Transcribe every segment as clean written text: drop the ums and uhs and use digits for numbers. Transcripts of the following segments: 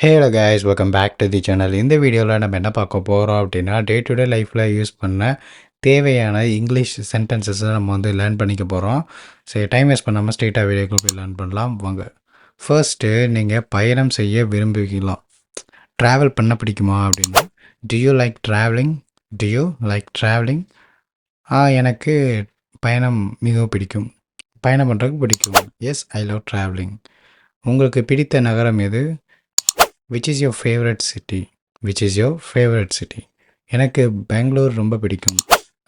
Halo guys, welcome back to the channel. இந்த வீடியோவில் நம்ம என்ன பார்க்க போகிறோம் அப்படின்னா, டே டு டே லைஃப்பில் யூஸ் பண்ண தேவையான இங்கிலீஷ் சென்டென்சஸை நம்ம லேர்ன் பண்ணிக்க போகிறோம். சரி, டைம் வேஸ்ட் பண்ணாமல் ஸ்ட்ரெயிட்டாக வீடியோக்குள்ள போய் லேர்ன் பண்ணலாம் வாங்க. ஃபர்ஸ்ட்டு, நீங்கள் பயணம் செய்ய விரும்புவீங்களா? ட்ராவல் பண்ண பிடிக்குமா அப்படின்னா, do you like travelling? Do you like travelling? எனக்கு பயணம் மிகவும் பிடிக்கும். பயணம் பண்ணுறதுக்கு பிடிக்கும். Yes, I love travelling. உங்களுக்கு பிடித்த நகரம் எது? Which is your favourite city? Which is your favourite city? எனக்கு பெங்களூர் ரொம்ப பிடிக்கும்.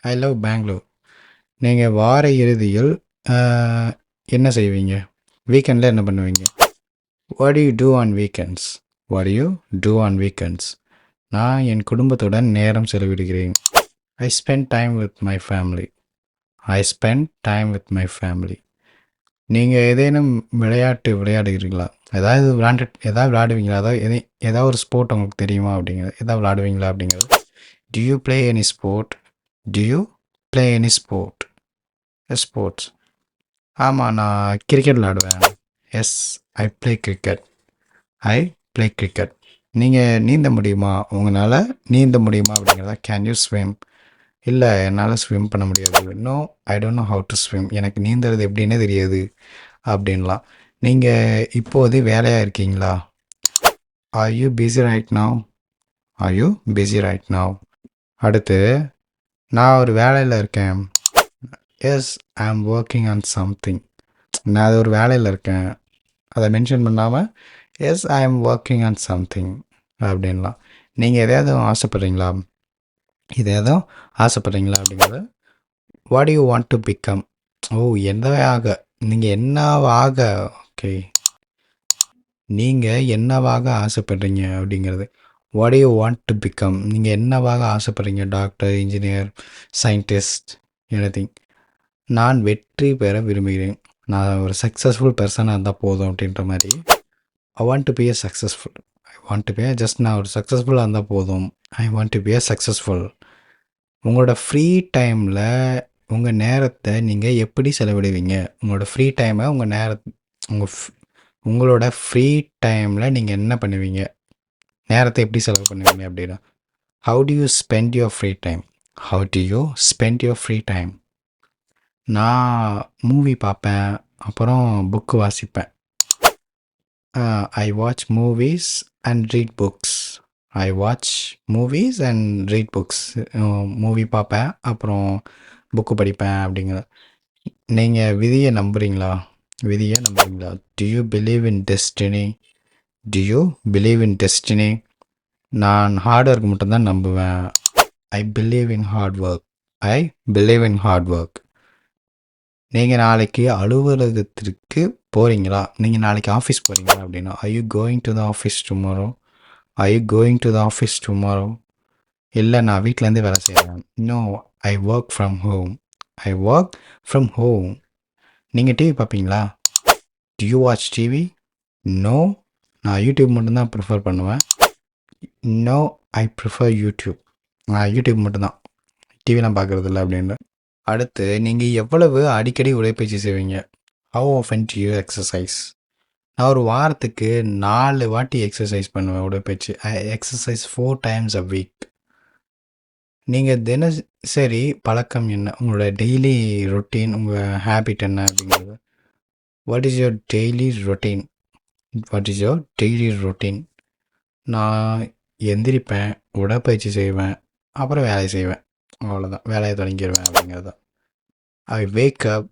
I love Bangalore. நீங்கள் வார இறுதியில் என்ன செய்வீங்க? வீக்கெண்டில் என்ன பண்ணுவீங்க? What do you do on weekends? What do you do on weekends? நான் என் குடும்பத்துடன் நேரம் செலவிடுகிறேன். I spend time with my family. I spend time with my family. நீங்கள் ஏதேனும் விளையாட்டு விளையாடுகிறீங்களா? ஏதாவது விளையாடுவீங்களா? ஏதாவது ஒரு ஸ்போர்ட் உங்களுக்கு தெரியுமா அப்படிங்கிறது? ஏதாவது விளையாடுவீங்களா அப்படிங்கிறது? Do you play any sport? Do you play any sport? Sports. ஆமாம், நான் கிரிக்கெட் விளையாடுவேன். Yes, I play cricket. I play cricket. நீங்கள் நீந்த முடியுமா? உங்களால் நீந்த முடியுமா அப்படிங்கிறதா? Can you swim? இல்லை, என்னால் ஸ்விம் பண்ண முடியாது. No, I don't know how to swim. எனக்கு நீந்துறது எப்படின்னே தெரியாது அப்படின்லாம். நீங்கள் இப்போது வேலையாக இருக்கீங்களா? Are you busy right now? Are you busy right now? அடுத்து, நான் ஒரு வேலையில் இருக்கேன். எஸ், ஐ ஆம் ஒர்க்கிங் ஆன் சம்திங். நான் அது ஒரு வேலையில் இருக்கேன், அதை மென்ஷன் பண்ணாமல் எஸ், ஐ ஆம் ஒர்க்கிங் ஆன் சம்திங் அப்படின்லாம். நீங்கள் எதையாவது ஆசைப்பட்றீங்களா? அப்படிங்கிறத what do you want to become? ஓ, என்னவாக? நீங்கள் என்னவாக? ஓகே, நீங்கள் என்னவாக ஆசைப்படுறீங்க அப்படிங்கிறது. What do you want to become? நீங்கள் என்னவாக ஆசைப்படுறீங்க? Doctor, engineer, scientist, anything. நான் வெற்றி பெற விரும்புகிறேன். நான் ஒரு சக்ஸஸ்ஃபுல் பர்சனாக இருந்தால் போதும் அப்படின்ற மாதிரி. I want to be a successful. I want to be just நான் ஒரு சக்ஸஸ்ஃபுல்லாக இருந்தால் போதும். I want to be a successful. உங்களோட ஃப்ரீ டைமில் உங்கள் நேரத்தை நீங்கள் எப்படி செலவிடுவீங்க? உங்களோட ஃப்ரீ டைமை உங்களோட ஃப்ரீ டைமில் நீங்கள் என்ன பண்ணுவீங்க? நேரத்தை எப்படி செலவு பண்ணுவீங்க அப்படின்னா, how to you spend your free time? How to you spend your free time? நான் மூவி பார்ப்பேன், அப்புறம் புக்கு வாசிப்பேன். I watch movies and read books. I watch movies and read books. Movie பார்ப்பேன், அப்புறம் புக்கு படிப்பேன் அப்படிங்கிற. நீங்கள் விதியை நம்புறீங்களா? To you believe in destiny? To you believe in destiny? நான் ஹார்ட் ஒர்க் மட்டும்தான் நம்புவேன். I believe in hard work. I believe in hard work. நீங்கள் நாளைக்கு அலுவலகத்திற்கு போகிறீங்களா? நீங்கள் நாளைக்கு ஆஃபீஸ் போகிறீங்களா அப்படின்னா, I you going to the office tomorrow? I you going to the office tomorrow? இல்லை, நான் வீட்டிலேருந்தே வேலை செய்கிறேன். No, I work from home. I work from home. நீங்கள் டிவி பார்ப்பீங்களா? Do you watch TV? No, நான் யூடியூப் மட்டும்தான் ப்ரிஃபர் பண்ணுவேன். No, I prefer YouTube. நான் யூடியூப் மட்டும்தான், டிவிலாம் பார்க்குறதில்ல அப்படின்னு. அடுத்து, நீங்கள் எவ்வளவு அடிக்கடி உடற்பயிற்சி செய்வீங்க? How often do you exercise? நான் ஒரு வாரத்துக்கு 4 வாட்டி எக்ஸசைஸ் பண்ணுவேன், உடற்பயிற்சி. I exercise 4 times a week. நீங்கள் தினசரி பழக்கம் என்ன? உங்களோட டெய்லி ரொட்டீன், உங்கள் ஹேபிட் என்ன அப்படிங்கிறது. What is your daily routine? What is your daily routine? நான் எந்திரிப்பேன், உடற்பயிற்சி செய்வேன், அப்புறம் வேலை செய்வேன். அவ்வளோதான், வேலையை தொடங்கிடுவேன் அப்படிங்கிறது தான். I wake up,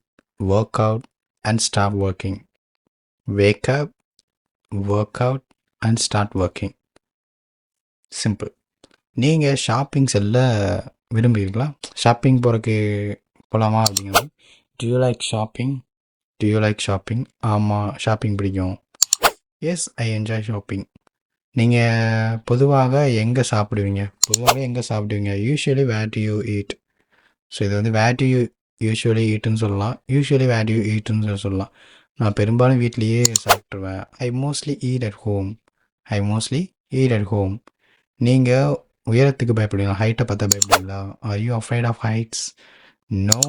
work out and start working. Wake up, work out and start working. Simple. நீங்கள் ஷாப்பிங் செல்ல விரும்புவீங்களா? ஷாப்பிங் போகிறக்கு போகலாமா அப்படிங்கிறது. Do you like shopping? Do you like shopping? ஆமாம், ஷாப்பிங் பிடிக்கும். Yes, I enjoy shopping. நீங்கள் பொதுவாக எங்கே சாப்பிடுவீங்க? Usually where do you eat? So இது வேர் டு யூ யூஸ்வலி ஈட்டுன்னு சொல்லலாம், யூஸ்வலி வேர் டு யூ ஈட்டுன்னு சொல்லலாம். நான் பெரும்பாலும் வீட்லேயே சாப்பிட்ருவேன். ஐ மோஸ்ட்லி ஈட் அட் ஹோம். நீங்கள் உயரத்துக்கு பயப்படுவீங்களா? ஹைட்டை பார்த்தா பயப்படுவீங்களா? Are you afraid of heights? No,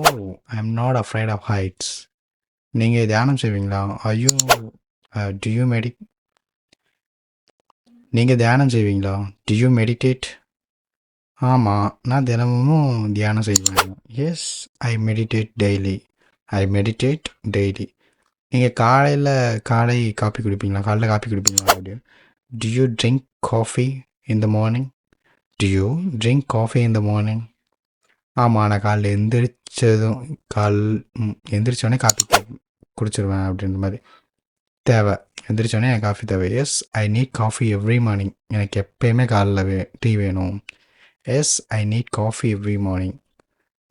I am not afraid of heights. நீங்கள் தியானம் செய்வீங்களா? டு யூ நீங்கள் தியானம் செய்வீங்களா? Do you meditate? ஆமாம், நான் தினமும் தியானம் செய்வேன். Yes, I meditate daily. I meditate daily. நீங்கள் காலை காப்பி குடிப்பீங்களா? காலைல காப்பி குடிப்பீங்களா? அப்படின்னு. Do you drink coffee in the morning? Do you drink coffee in the morning? ஆமாம், நான் காலைல எந்திரிச்சோடனே காஃபி குடிச்சிருவேன் அப்படின்ற மாதிரி. தேவை, எந்திரிச்சோடனே எனக்கு காஃபி தேவை. Yes, I need coffee every morning. எனக்கு எப்போயுமே காலைல டீ வேணும். Yes, I need coffee every morning.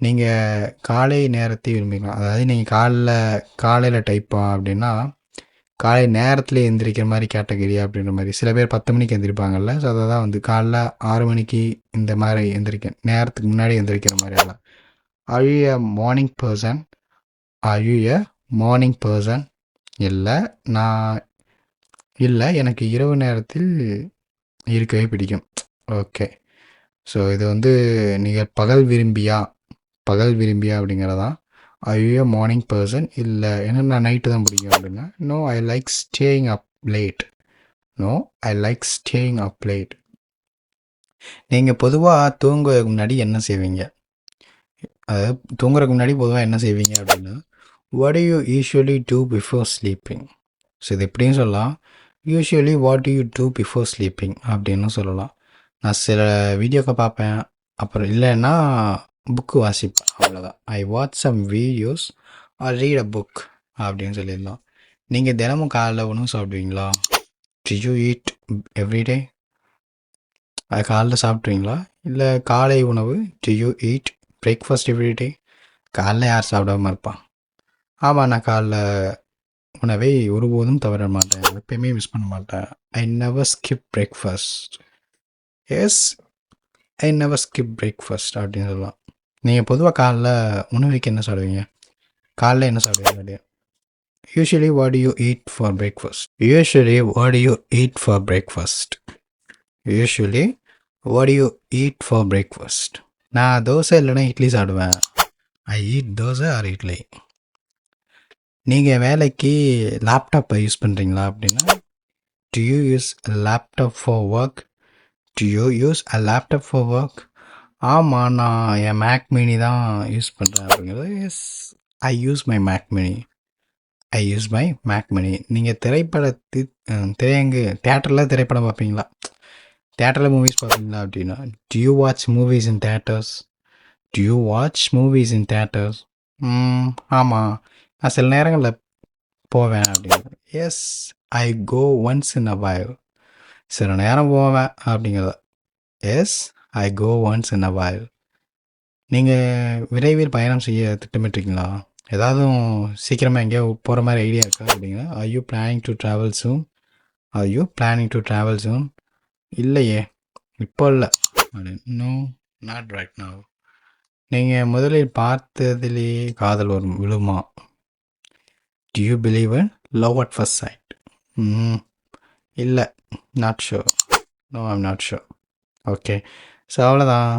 நீங்கள் காலை நேரத்தை விரும்பிக்கலாம். அதாவது நீங்கள் காலையில் டைப்பா அப்படின்னா காலை நேரத்தில் எந்திரிக்கிற மாதிரி கேட்டகரியா அப்படின்ற மாதிரி. சில பேர் 10 மணிக்கு எந்திரிப்பாங்கல்ல. ஸோ அதை தான் வந்து காலைல 6 மணிக்கு இந்த மாதிரி நேரத்துக்கு முன்னாடி எந்திரிக்கிற மாதிரி எல்லாம். R you a morning person? R you a morning person? இல்லை, எனக்கு இரவு நேரத்தில் இருக்கவே பிடிக்கும். ஓகே, ஸோ இது வந்து நீங்கள் பகல் விரும்பியா அப்படிங்கிறதான். Are you a morning person? இல்லை, எனக்கு நான் நைட்டு தான் பிடிக்கும் அப்படின்னா. No, I like staying up late. நீங்கள் பொதுவாக தூங்குறதுக்கு முன்னாடி என்ன செய்வீங்க? அதாவது தூங்குறதுக்கு முன்னாடி பொதுவாக என்ன செய்வீங்க அப்படின்னா, what do you usually do before sleeping? So இது எப்படின்னு சொல்லலாம், usually what do you do before sleeping அப்படின்னு சொல்லலாம். நான் சில வீடியோக்கை பார்ப்பேன், அப்புறம் இல்லைன்னா புக்கு வாசிப்பேன், அவ்வளோதான். I watch some videos or read a book அப்படின்னு சொல்லிடலாம். நீங்கள் தினமும் காலைல உணவு சாப்பிடுவீங்களா? Do you eat everyday? அது காலைல சாப்பிட்ருவீங்களா? இல்லை காலை உணவு do you eat breakfast everyday? காலைல யார் சாப்பிடாம இருப்பான்? ஆமாம், நான் காலைல உணவை ஒருபோதும் தவற மாட்டேன், எப்பயுமே மிஸ் பண்ண மாட்டேன். I never skip breakfast. Yes, I never skip breakfast அப்படின்னு சொல்லலாம். நீங்கள் பொதுவாக காலைல உணவுக்கு என்ன சாப்பிடுவீங்க? காலைல என்ன சாப்பிடுவீங்க? Usually what do you eat for breakfast? Usually what do you eat for breakfast? Usually what do you eat for breakfast? நான் தோசை இல்லைன்னா இட்லி சாப்பிடுவேன். I eat dosa or idli. நீங்கள் வேலைக்கு லேப்டாப்பை யூஸ் பண்ணுறீங்களா அப்படின்னா, do you use laptop for work? Do you use a laptop for work? ஆமாம், நான் என் மேக் மினி தான் யூஸ் பண்ணுறேன் அப்படிங்கிறது. Yes, I use my Mac mini. நீங்கள் தேட்டரில் திரைப்படம் பார்ப்பீங்களா? தேட்டரில் மூவிஸ் பார்ப்பீங்களா அப்படின்னா, do you watch movies in theatres? ஆமாம், நான் சில நேரங்களில் போவேன் அப்படிங்கிறது. Yes, I go once in a while. சில நேரம் போவேன் அப்படிங்கிறத. Yes, I go once in a while. நீங்கள் விரைவில் பயணம் செய்ய திட்டமிட்டிருக்கீங்களா? ஏதாவது சீக்கிரமாக எங்கேயோ போகிற மாதிரி ஐடியா இருக்கா அப்படின்னா, are you planning to travel soon? இல்லையே, இப்போ இல்லை. No, not right now. நீங்கள் முதலில் பார்த்ததிலேயே காதல் விழுமா? Do you believe in love at first sight? இல்லை, not sure. No, I'm not sure. Okay, so அவ்வளோதான்.